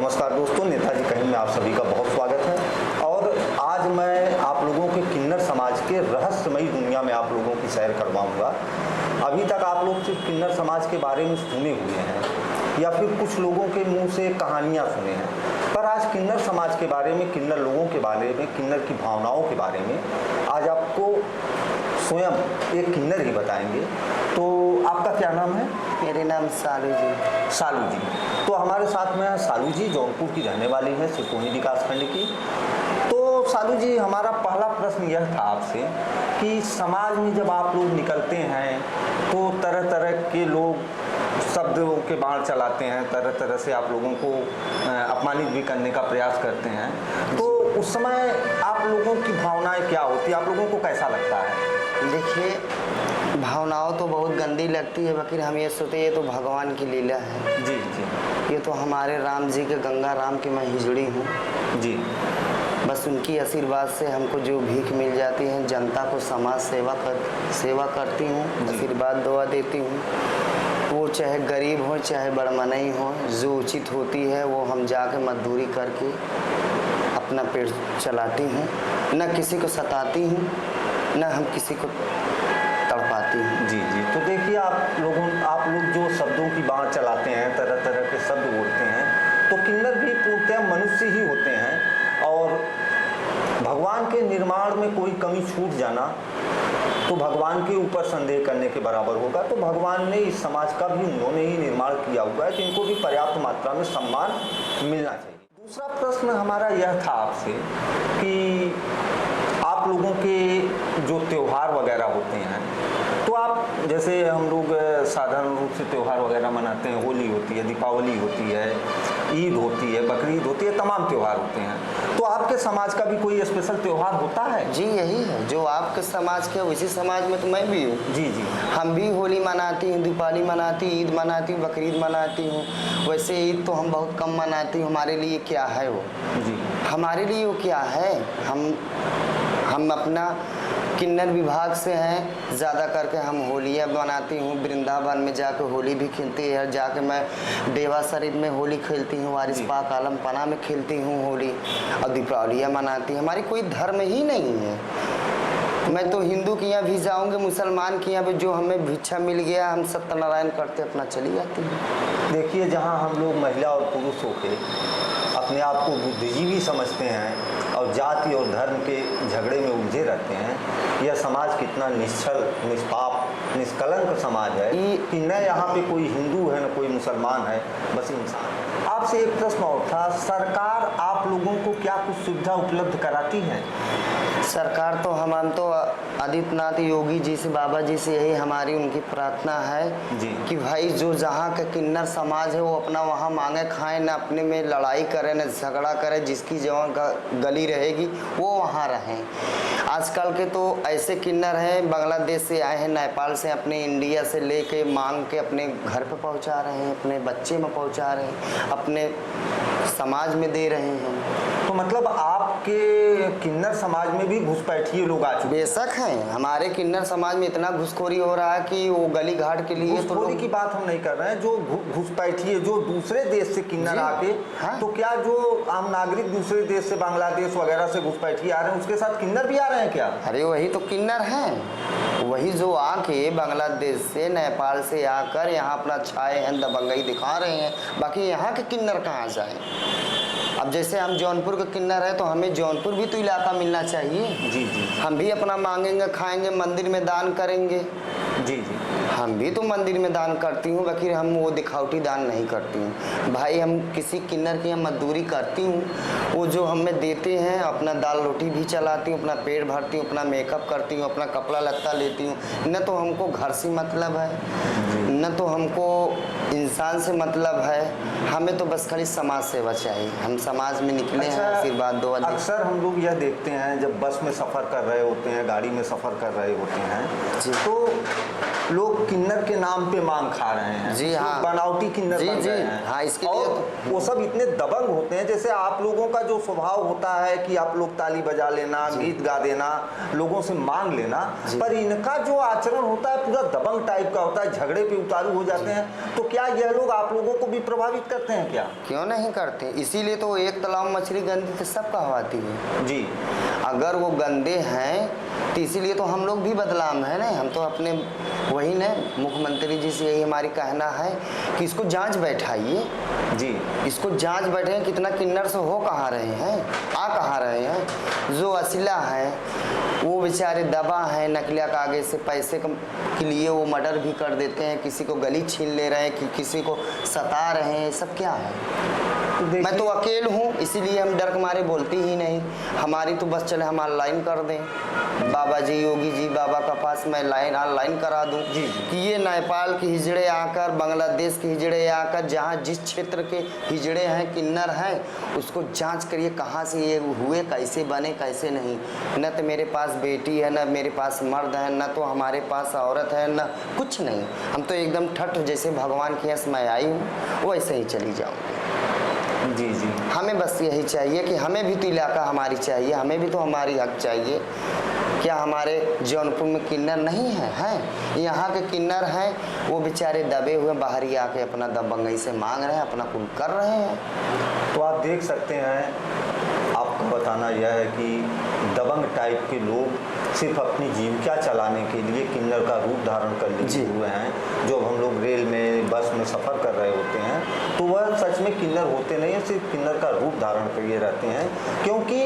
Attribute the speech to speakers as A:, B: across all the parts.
A: नमस्कार दोस्तों, नेताजी कहीं में आप सभी का बहुत स्वागत है। और आज मैं आप लोगों के किन्नर समाज के रहस्यमयी दुनिया में आप लोगों की सैर करवाऊंगा। अभी तक आप लोग सिर्फ किन्नर समाज के बारे में सुने हुए हैं या फिर कुछ लोगों के मुंह से कहानियां सुने हैं, पर आज किन्नर समाज के बारे में, किन्नर लोगों के बारे में, किन्नर की भावनाओं के बारे में आज आपको स्वयं एक किन्नर ही बताएंगे। तो आपका क्या नाम है?
B: मेरे नाम सालू जी।
A: सालू जी, तो हमारे साथ में सालू जी जौनपुर की रहने वाली है, सिकोनी विकासखंड की। तो सालू जी, हमारा पहला प्रश्न यह था आपसे कि समाज में जब आप लोग निकलते हैं तो तरह तरह के लोग शब्दों के बाण चलाते हैं, तरह तरह से आप लोगों को अपमानित भी करने का प्रयास करते हैं। तो उस समय आप लोगों की भावनाएं क्या होती है, आप लोगों को कैसा लगता है?
B: देखिए, भावनाओं तो बहुत गंदी लगती है, बाकी हम ये सोचते ये तो भगवान की लीला है।
A: जी जी।
B: ये तो हमारे राम जी के, गंगा राम की मैं हिजड़ी हूँ
A: जी।
B: बस उनकी आशीर्वाद से हमको जो भीख मिल जाती है, जनता को समाज सेवा करती हूँ, आशीर्वाद दुआ देती हूँ। वो चाहे गरीब हो चाहे बड़मनई हो, जो उचित होती है वो हम जाके मजदूरी करके अपना पेट चलाती हूँ। न किसी को सताती हूँ, न हम किसी को तड़पाती हूँ।
A: जी जी। तो देखिए, आप लोग जो शब्दों की बात चलाते हैं, तरह तरह के शब्द बोलते हैं, तो किन्नर भी पूर्णतः मनुष्य ही होते हैं। और भगवान के निर्माण में कोई कमी छूट जाना तो भगवान के ऊपर संदेह करने के बराबर होगा। तो भगवान ने इस समाज का भी उन्होंने ही निर्माण किया हुआ है, तो इनको भी पर्याप्त मात्रा में सम्मान मिलना चाहिए। दूसरा प्रश्न हमारा यह था आपसे कि आप लोगों के जो त्यौहार वगैरह होते हैं, तो आप जैसे हम लोग साधारण रूप से त्यौहार वगैरह मनाते हैं, होली होती है, दीपावली होती है, ईद होती है, बकरीद होती है, तमाम त्यौहार होते हैं। तो आपके समाज का भी कोई स्पेशल त्यौहार होता है?
B: जी, यही है जो आपके समाज के, उसी समाज में तो मैं भी हूँ।
A: जी जी।
B: हम भी होली मनाती हूँ, दीपावली मनाती, ईद मनाती हूँ, बकरीद मनाती हूँ। वैसे ईद तो हम बहुत कम मनाती हूँ। हमारे लिए क्या है वो?
A: जी।
B: हमारे लिए वो क्या है? हम अपना किन्नर विभाग से हैं, ज़्यादा करके हम होलियाँ मनाती हूँ। वृंदावन में जाकर होली भी खेलती है, जाके मैं देवा शरीफ में होली खेलती हूँ, वारिस पाक आलम पना में खेलती हूँ होली, और दीपावलियाँ मनाती हूँ। हमारी कोई धर्म ही नहीं है। मैं तो हिंदू के यहाँ भी जाऊँगी, मुसलमान के यहाँ भी जो हमें भिक्षा मिल गया, हम सत्यनारायण करते अपना चली जाती हूँ।
A: देखिए, जहाँ हम लोग महिला और पुरुष होकर अपने आप को बुद्धिजीवी समझते हैं और जाति और धर्म के झगड़े में उलझे रहते हैं, यह समाज कितना निश्चल, निष्पाप, निष्कलंक समाज है कि न यहाँ पे कोई हिंदू है न कोई मुसलमान है, बस इंसान है। आपसे एक प्रश्न और था, सरकार आप लोगों को क्या कुछ सुविधा उपलब्ध कराती है?
B: सरकार तो हम तो आदित्यनाथ योगी जी से, बाबा जी से यही हमारी उनकी प्रार्थना है
A: जी
B: कि भाई जो जहाँ का किन्नर समाज है वो अपना वहाँ मांगे खाएं, न अपने में लड़ाई करें न झगड़ा करें। जिसकी जगह गली रहेगी वो वहाँ रहें। आजकल के तो ऐसे किन्नर हैं, बांग्लादेश से आए हैं, नेपाल से, अपने इंडिया से लेके मांग के अपने घर पे पहुँचा रहे हैं, अपने बच्चे में पहुँचा रहे हैं, अपने समाज में दे रहे हैं।
A: तो मतलब आपके किन्नर समाज में भी घुसपैठिए लोग आ चुके हैं?
B: बेशक हैं। हमारे किन्नर समाज में इतना घुसखोरी हो रहा है कि वो गली घाट के लिए तो
A: घुसखोरी की बात हम नहीं कर रहे हैं, जो घुसपैठिए जो दूसरे देश से किन्नर आके,
B: हाँ?
A: तो क्या जो आम नागरिक दूसरे देश से, बांग्लादेश वगैरह से घुसपैठिए आ रहे हैं, उसके साथ किन्नर भी आ रहे हैं क्या?
B: अरे वही तो किन्नर हैं, वही जो आके बांग्लादेश से, नेपाल से आकर यहाँ अपना छाए हैं, दबंगई दिखा रहे हैं। बाकी यहाँ के किन्नर कहाँ जाएं? अब जैसे हम जौनपुर के किन्नर है तो हमें जौनपुर भी तो इलाका मिलना चाहिए।
A: जी जी।
B: हम भी अपना मांगेंगे, खाएंगे, मंदिर में दान करेंगे।
A: जी जी।
B: हम भी तो मंदिर में दान करती हूँ, बाकी हम वो दिखावटी दान नहीं करती हूँ। भाई हम किसी किन्नर की यहाँ मजदूरी करती हूँ, वो जो हमें देते हैं, अपना दाल रोटी भी चलाती हूँ, अपना पेट भरती हूँ, अपना मेकअप करती हूँ, अपना कपड़ा लत्ता लेती हूँ। न तो हमको घर से मतलब है, न तो हमको इंसान से मतलब है, हमें तो बस खाली समाज सेवा चाहिए। हम समाज में निकले हैं, आशीर्वाद दो।
A: अक्सर हम लोग यह देखते हैं जब बस में सफ़र कर रहे होते हैं, गाड़ी में सफ़र कर रहे होते हैं, तो लोग किन्नर के नाम पे मांग खा रहे हैं।
B: जी हाँ,
A: बनावटी किन्नर बन रहे हैं।
B: हाँ, इसके लिए
A: और वो सब इतने दबंग होते हैं। जैसे आप लोगों का जो स्वभाव होता है कि आप लोग ताली बजा लेना, गीत गा देना, लोगों से मांग लेना, पर इनका जो आचरण होता है पूरा दबंग टाइप का होता है, झगड़े पे उतारू हो जाते हैं। तो क्या यह लोग आप लोगों को भी प्रभावित करते हैं क्या?
B: क्यों नहीं करते, इसीलिए तो एक तालाब मछली गंदी तो सब कहवाती है
A: जी।
B: अगर वो गंदे हैं तो इसीलिए तो हम लोग भी बदलाव में है ना। हम तो अपने वही ना, मुख्यमंत्री जी से यही हमारी कहना है कि इसको जांच बैठाइए
A: जी।
B: इसको जांच बैठे कितना किन्नर से हो कहाँ रहे हैं, आ कहाँ रहे हैं। जो असिला है वो बेचारे दबा हैं, नकलिया कागज से पैसे के लिए वो मर्डर भी कर देते हैं, किसी को गली छीन ले रहे हैं, कि किसी को सता रहे हैं, सब क्या है। मैं तो अकेल हूँ, इसीलिए हम डर के मारे बोलते ही नहीं। हमारी तो बस चले हम ऑनलाइन कर दें, बाबा जी योगी जी बाबा का पास मैं ऑनलाइन करा दूं कि ये नेपाल के हिजड़े आकर, बांग्लादेश के हिजड़े आकर, जहाँ जिस क्षेत्र के हिजड़े हैं, किन्नर हैं, उसको जांच करिए कहाँ से ये हुए, कैसे बने, कैसे नहीं। न तो मेरे पास बेटी है, न मेरे पास मर्द है, न तो हमारे पास औरत है, न कुछ नहीं। हम तो एकदम ठठ जैसे भगवान के यहाँ मैं आई हूँ वैसे ही चली जाऊँगी।
A: जी जी।
B: हमें बस यही चाहिए कि हमें भी तो इलाका हमारी चाहिए, हमें भी तो हमारी हक चाहिए। क्या हमारे जौनपुर में किन्नर नहीं है? हैं यहाँ के किन्नर हैं, वो बेचारे दबे हुए बाहरी आके अपना दबंगई से मांग रहे हैं, अपना कुल कर रहे हैं।
A: तो आप देख सकते हैं, आपको बताना यह है कि दबंग टाइप के लोग सिर्फ अपनी जीविका चलाने के लिए किन्नर का रूप धारण कर लिए हुए हैं। जो हम लोग रेल में, बस में सफ़र कर रहे होते हैं तो वह सच में किन्नर होते नहीं हैं, सिर्फ किन्नर का रूप धारण किए रहते हैं। क्योंकि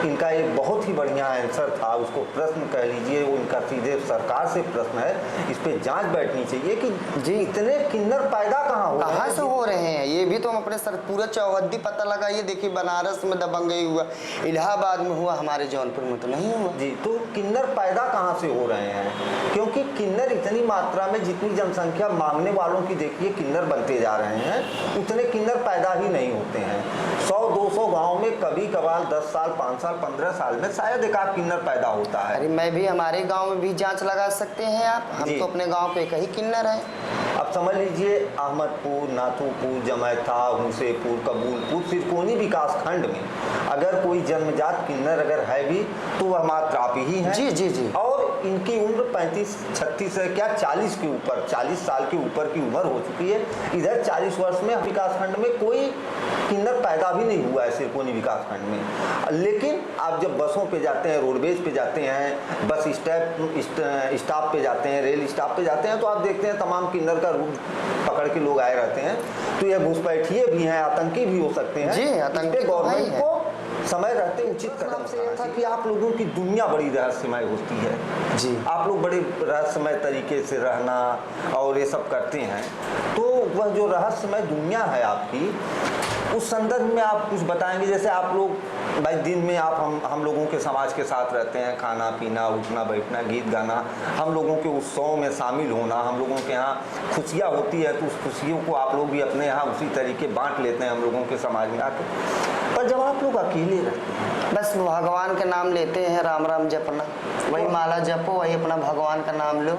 A: इनका एक बहुत ही बढ़िया आंसर था, उसको प्रश्न कह लीजिए, वो इनका सीधे सरकार से प्रश्न है, इस पर जांच बैठनी चाहिए कि जी इतने किन्नर पैदा कहाँ
B: से हो रहे हैं। ये भी तो हम अपने सर पूरा चौहद्दी पता लगा, ये देखिए बनारस में दबंगई हुआ, इलाहाबाद में हुआ, हमारे जौनपुर में तो नहीं हुआ।
A: जी। तो किन्नर पैदा कहाँ से हो रहे हैं? क्योंकि किन्नर इतनी मात्रा में, जितनी जनसंख्या मांगने वालों की देखिए किन्नर बनते जा रहे हैं, उतने किन्नर पैदा ही नहीं होते हैं। 100-200 गाँव में कभी कभार 10 साल, 5 साल, 15 साल में शायद एक आध किन्नर पैदा होता है।
B: अरे मैं भी, हमारे गाँव में भी जाँच लगा सकते हैं आप, हम तो अपने गाँव पे कहीं किन्नर है।
A: अब समझ लीजिए अहमदपुर, नाथूपुर, जमैथा, हुसैपुर, कबूलपुर, सिरकोनी विकास खंड में अगर कोई जन्मजात किन्नर अगर है भी तो वह मात्र आप ही हैं।
B: जी जी जी।
A: और इनकी उम्र 35-36 है, क्या 40 के ऊपर, 40 साल के ऊपर की उम्र हो चुकी है। इधर 40 वर्ष में विकास खंड में कोई किन्नर पैदा भी नहीं हुआ है, सिरकोनी विकास खंड में। लेकिन आप जब बसों पे जाते हैं, रोडवेज पे जाते हैं, बस स्टॉप पे जाते हैं, रेल स्टॉप पे जाते हैं, तो आप देखते हैं तमाम किन्नर का रूप पकड़ के लोग आए रहते हैं। तो ये घुसपैठिए भी हैं, आतंकी भी हो सकते हैं।
B: जी, आतंकी
A: गवर्नमेंट को समय रहते उचित कदम से था कि आप लोगों की दुनिया बड़ी रहस्यमय होती है।
B: जी।
A: आप लोग बड़े रहस्यमय तरीके से रहना और ये सब करते हैं, तो वह जो रहस्यमय दुनिया है आपकी, उस संदर्भ में आप कुछ बताएंगे? जैसे आप लोग भाई दिन में आप हम लोगों के समाज के साथ रहते हैं, खाना पीना, उठना बैठना, गीत गाना, हम लोगों के उत्सव में शामिल होना, हम लोगों के यहाँ खुशियाँ होती है तो उस खुशियों को आप लोग भी अपने यहाँ उसी तरीके बांट लेते हैं हम लोगों के समाज में आके। पर जब आप लोग अकेले रहते हैं,
B: बस भगवान का नाम लेते हैं, राम राम जपना, वही माला जपो, वही अपना भगवान का नाम लो।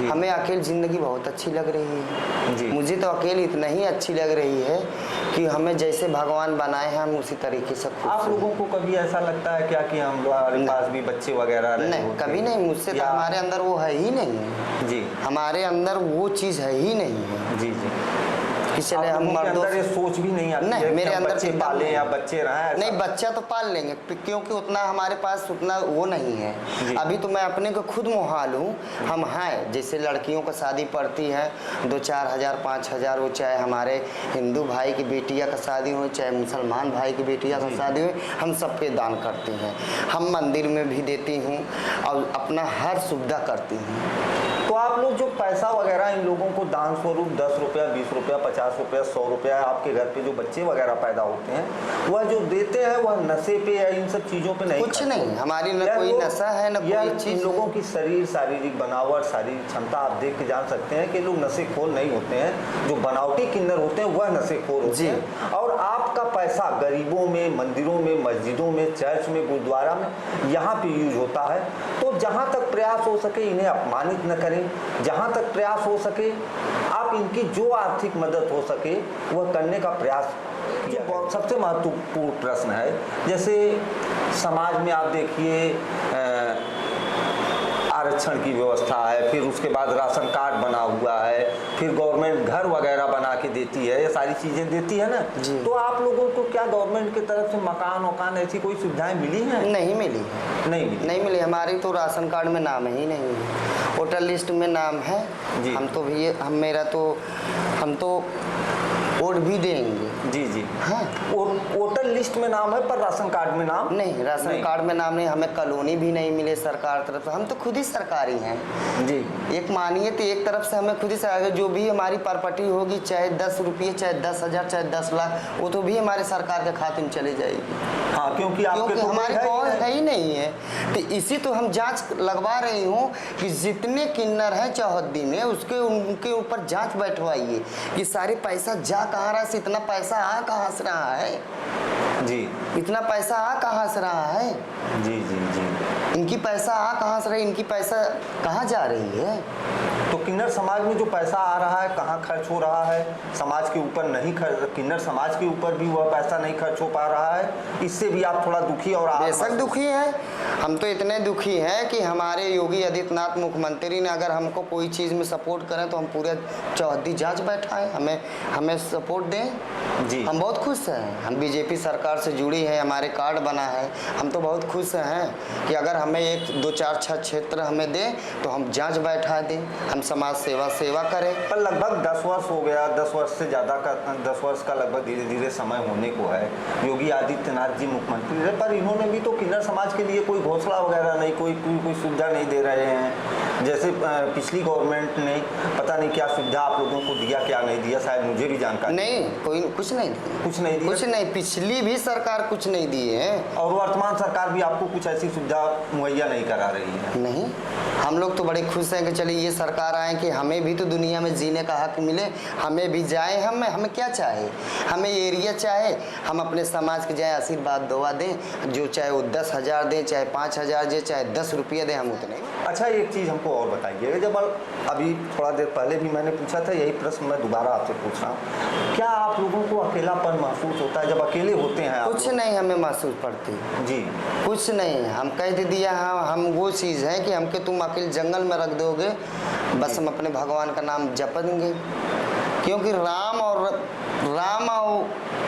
B: हमें अकेले ज़िंदगी बहुत अच्छी लग रही है जी। मुझे तो अकेले इतना ही अच्छी लग रही है कि हमें जैसे भगवान बनाए हैं हम उसी तरीके से।
A: आप लोगों को कभी ऐसा लगता है क्या कि हमारे पास भी बच्चे वगैरह
B: नहीं, कभी नहीं। मुझसे तो हमारे अंदर वो है ही नहीं है जी, हमारे अंदर वो चीज़ है ही नहीं है जी जी। कि चले हम
A: अंदर ये सोच भी नहीं आती है
B: मेरे अंदर
A: बच्चे पालें या बच्चे रहें।
B: नहीं, बच्चा तो पाल लेंगे क्योंकि उतना हमारे पास उतना वो नहीं है। अभी तो मैं अपने को खुद मुहाल हूँ। हम हैं जैसे लड़कियों का शादी पड़ती है 2-4 हज़ार 5 हज़ार, वो चाहे हमारे हिंदू भाई की बेटिया का शादी हो, चाहे मुसलमान भाई की बेटिया का शादी हो, हम सब पे दान करते हैं। हम मंदिर में भी देती हूँ और अपना हर सुविधा करती हूँ।
A: तो आप लोग जो पैसा वगैरह इन लोगों को दान स्वरूप 10 रुपया, 20 रुपया, 50 रुपया, 100 रुपया, आपके घर पे जो बच्चे वगैरह पैदा होते हैं वह जो देते हैं वह नशे पे या इन सब चीज़ों पे नहीं,
B: कुछ नहीं। हमारी न कोई नशा है न कोई चीज़।
A: इन लोगों की शारीरिक बनावट, शारीरिक क्षमता आप देख के जान सकते हैं कि लोग नशेखोर नहीं होते हैं। जो बनावटी किन्नर होते हैं वह नशेखोर होते हैं। और आपका पैसा गरीबों में, मंदिरों में, मस्जिदों में, चर्च में, गुरुद्वारा में, यहाँ पे यूज होता है। तो जहाँ तक प्रयास हो सके इन्हें अपमानित न करें, जहाँ तक प्रयास हो सके आप इनकी जो आर्थिक मदद हो सके वह करने का प्रयास। जो सबसे महत्वपूर्ण प्रश्न है, जैसे समाज में आप देखिए आरक्षण की व्यवस्था है, फिर उसके बाद राशन कार्ड बना हुआ है, फिर गवर्नमेंट घर वगैरह बना के देती है, ये सारी चीज़ें देती है ना।
B: जी।
A: तो आप लोगों को क्या गवर्नमेंट की तरफ से मकान वकान ऐसी कोई सुविधाएं मिली हैं?
B: नहीं मिली, नहीं मिली। हमारी तो राशन कार्ड में नाम ही नहीं है, वोटर लिस्ट में नाम है।
A: जी।
B: हम तो वोट भी देंगे।
A: जी जी।
B: हाँ,
A: वोटर लिस्ट में नाम है पर राशन कार्ड में नाम
B: नहीं, राशन कार्ड में नाम नहीं। हमें कॉलोनी भी नहीं मिले सरकार तरफ से, हम तो खुद ही सरकारी हैं।
A: जी।
B: एक मानिए तो एक तरफ से हमें खुद ही सरकार, जो भी हमारी प्रॉपर्टी होगी, चाहे 10 रुपये, चाहे 10,000, चाहे 10 लाख, वो तो भी हमारे सरकार के खाते में चले जाएगी।
A: हाँ, क्योंकि तो
B: हमारी कौन है ही नहीं है। तो इसी तो हम जांच लगवा रही हूँ कि जितने किन्नर हैं चौहद्दी में, उनके ऊपर जांच बैठवाइए कि सारे पैसा जा कहाँ रहा है, इतना पैसा आ कहाँ से रहा है।
A: जी।
B: इतना पैसा आ कहाँ से रहा है।
A: जी जी जी।
B: इनकी पैसा आ कहाँ से रही, इनकी पैसा कहाँ जा रही है।
A: तो किन्नर समाज में जो पैसा आ रहा है कहाँ खर्च हो रहा है? समाज के ऊपर नहीं खर्च, किन्नर समाज के ऊपर भी वह पैसा नहीं खर्च हो पा रहा है। इससे भी आप थोड़ा दुखी और
B: बेशक दुखी हैं। हम तो इतने दुखी हैं कि हमारे योगी आदित्यनाथ मुख्यमंत्री ने अगर हमको कोई चीज़ में सपोर्ट करें तो हम पूरे चौहद्दी जांच बैठाएं, हमें सपोर्ट दें।
A: जी।
B: हम बहुत खुश हैं, हम बीजेपी सरकार से जुड़ी हैं, हमारे कार्ड बना है। हम तो बहुत खुश हैं कि अगर हमें 1, 2, 4, 6 क्षेत्र हमें दें तो हम जांच बैठा दें, हम समाज सेवा करें।
A: पर लगभग 10 वर्ष हो गया, 10 वर्ष से ज़्यादा का 10 वर्ष का लगभग धीरे धीरे समय होने को है। योगी आदित्यनाथ जी मुख्यमंत्री रहे, पर इन्होंने भी तो किन्नर समाज के लिए कोई घोषणा वगैरह नहीं, कोई सुविधा नहीं दे रहे हैं। जैसे पिछली गवर्नमेंट ने पता नहीं क्या सुविधा आप लोगों को दिया, क्या नहीं दिया, शायद मुझे भी जानकारी
B: नहीं, कुछ नहीं दिया। पिछली भी सरकार कुछ नहीं दिए हैं
A: और वर्तमान सरकार भी आपको कुछ ऐसी सुविधा मुहैया नहीं करा रही है।
B: नहीं, हम लोग तो बड़े खुश हैं कि चलिए ये सरकार आए कि हमें भी तो दुनिया में जीने का हक मिले, हमें भी जाए। हमें क्या चाहे, हमें एरिया चाहे, हम अपने समाज के जाए आशीर्वाद दुआ दें, जो चाहे वो 10,000 दें, चाहे 5,000 दें, चाहे 10 रुपये दें, हम उतने।
A: अच्छा, एक चीज़ हमको और बताइए, जब अभी थोड़ा देर पहले भी मैंने पूछा था, यही प्रश्न मैं दोबारा आपसे पूछ रहा हूँ, क्या आप लोगों को अकेलापन महसूस होता है जब अकेले होते हैं?
B: कुछ नहीं हमें महसूस पड़ती
A: जी,
B: कुछ नहीं। हम कह दे दिया, हाँ, हम वो चीज़ है कि हमके तुम अकेले जंगल में रख दोगे, बस हम अपने भगवान का नाम जपेंगे, क्योंकि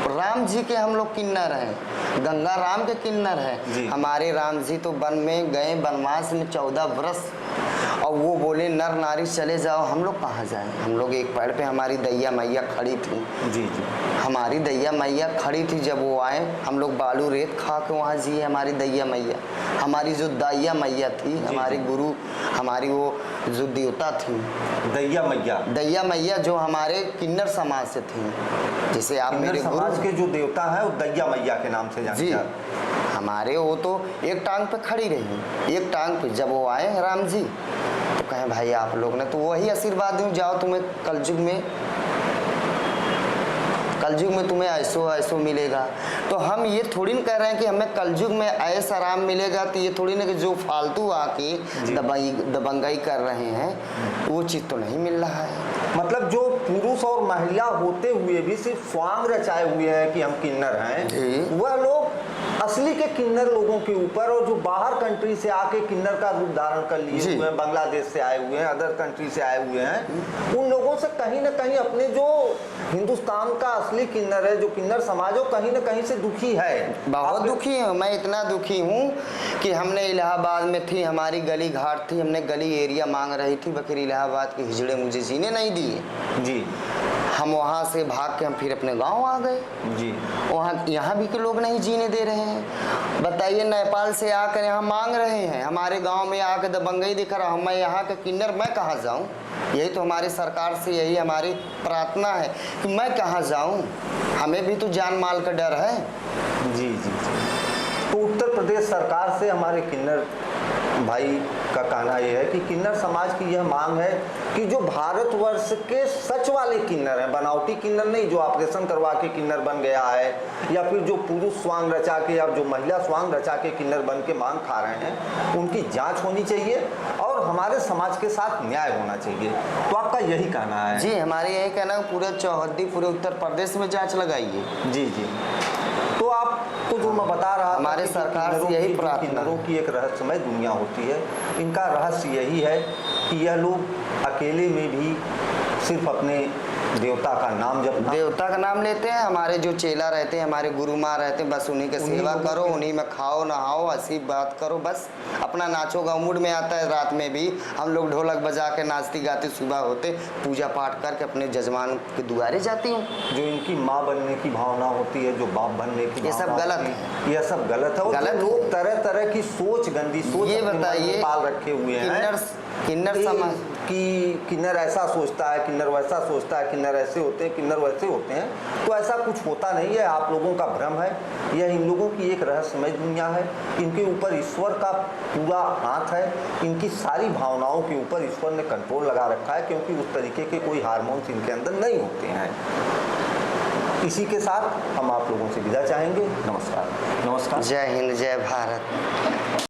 B: राम जी के हम लोग किन्नर हैं, गंगा राम के किन्नर हैं। हमारे राम जी तो वन में गए वनवास में 14 वर्ष, और वो बोले नर नारी चले जाओ, हम लोग कहाँ जाएं? हम लोग एक पैर पे, हमारी दैया मैया खड़ी थी। जी जी, हमारी दैया मैया खड़ी थी, जब वो आए हम लोग बालू रेत खा के वहाँ जिए। हमारी दैया मैया, हमारी जो दैया मैया थी, हमारी गुरु, हमारी वो जो देवता थी, दैया मैया जो हमारे किन्नर समाज से थी। जैसे आप मेरे
A: समाज के जो देवता है वो दैया मैया के नाम से जाने जाते हैं।
B: हमारे वो तो एक टांग पे खड़ी रही, एक टांग पे। जब वो आए राम जी तो कहें भाई आप लोग ने तो वही आशीर्वाद दूँ, जाओ तुम्हें कलयुग में तुम्हें ऐसो मिलेगा। तो हम ये थोड़ी ना कह रहे हैं कि हमें कलयुग में ऐसा आराम मिलेगा, तो ये थोड़ी ना कि जो फालतू आके दबंगाई कर रहे हैं वो चीज़ तो नहीं मिल रहा है।
A: मतलब जो पुरुष और महिला होते हुए भी सिर्फ स्वांग रचाए हुए हैं कि हम किन्नर हैं, वह लोग असली के किन्नर लोगों के ऊपर, और जो बाहर कंट्री से आके किन्नर का रूप धारण कर लिए हुए हैं, बांग्लादेश से आए हुए हैं, अदर कंट्री से आए हुए हैं, उन लोगों से कहीं ना कहीं अपने जो हिंदुस्तान का असली किन्नर है, जो किन्नर समाज, कहीं ना कहीं से दुखी है।
B: बहुत दुखी हूँ मैं, इतना दुखी हूँ कि हमने इलाहाबाद में थी, हमारी गली घाट थी, हमने गली एरिया मांग रही थी, बकर इलाहाबाद के हिजड़े मुझे जीने नहीं दिए। जी, हम वहाँ से भाग के हम फिर अपने गांव आ गए। जी, वहाँ यहाँ भी के लोग नहीं जीने दे रहे हैं। बताइए, नेपाल से आकर यहाँ मांग रहे हैं, हमारे गांव में आकर दबंगई दिख रहा हूँ। मैं यहाँ के किन्नर, मैं कहाँ जाऊँ? यही तो हमारी सरकार से यही हमारी प्रार्थना है कि मैं कहाँ जाऊँ, हमें भी तो जान माल का डर है।
A: जी जी, तो उत्तर प्रदेश सरकार से हमारे किन्नर भाई का कहना यह है कि किन्नर समाज की यह मांग है कि जो भारतवर्ष के सच वाले किन्नर हैं, बनावटी किन्नर नहीं, जो ऑपरेशन करवा के किन्नर बन गया है, या फिर जो पुरुष स्वांग रचा के या जो महिला स्वांग रचा के किन्नर बन के मांग खा रहे हैं, उनकी जांच होनी चाहिए और हमारे समाज के साथ न्याय होना चाहिए। तो आपका यही कहना है?
B: जी, हमारे यही कहना है, पूरे चौहद्दी, पूरे उत्तर प्रदेश में जाँच लगाइए।
A: जी जी, तो आपको जो मैं बता रहा,
B: हमारे सरकार से यही प्रार्थना।
A: किन्नरों की एक रहस्यमय दुनिया होती है। इनका रहस्य यही है कि यह लोग अकेले में भी सिर्फ अपने देवता का नाम जपना।
B: देवता का नाम लेते हैं, हमारे जो चेला रहते हैं, हमारे गुरु माँ रहते हैं, बस उन्हीं की सेवा करो, उन्हीं में खाओ नहाओ, हंसी बात करो, बस अपना नाचो गाओ। मूड में आता है रात में भी हम लोग ढोलक बजा के नाचती गाती सुबह होते पूजा पाठ करके अपने जजमान के दुआरे जाती हूँ।
A: जो इनकी माँ बनने की भावना होती है, जो बाप बनने की
B: ये सब
A: भावना
B: गलत
A: होती
B: है।
A: यह सब गलत है। और
B: गलत
A: जो लोग तरह तरह की सोच, गंदी सोच
B: ये
A: अपने मन में
B: बताइए,
A: पाल रखे हुए हैं
B: किन्नर समाज
A: कि किन्नर ऐसा सोचता है, किन्नर वैसा सोचता है, किन्नर ऐसे होते हैं, किन्नर वैसे होते हैं, तो ऐसा कुछ होता नहीं है। आप लोगों का भ्रम है। यह इन लोगों की एक रहस्यमय दुनिया है। इनके ऊपर ईश्वर का पूरा हाथ है। इनकी सारी भावनाओं के ऊपर ईश्वर ने कंट्रोल लगा रखा है, क्योंकि उस तरीके के कोई हार्मोन्स इनके अंदर नहीं होते हैं। इसी के साथ हम आप लोगों से विदा चाहेंगे। नमस्कार। नमस्कार।
B: जय हिंद, जय भारत।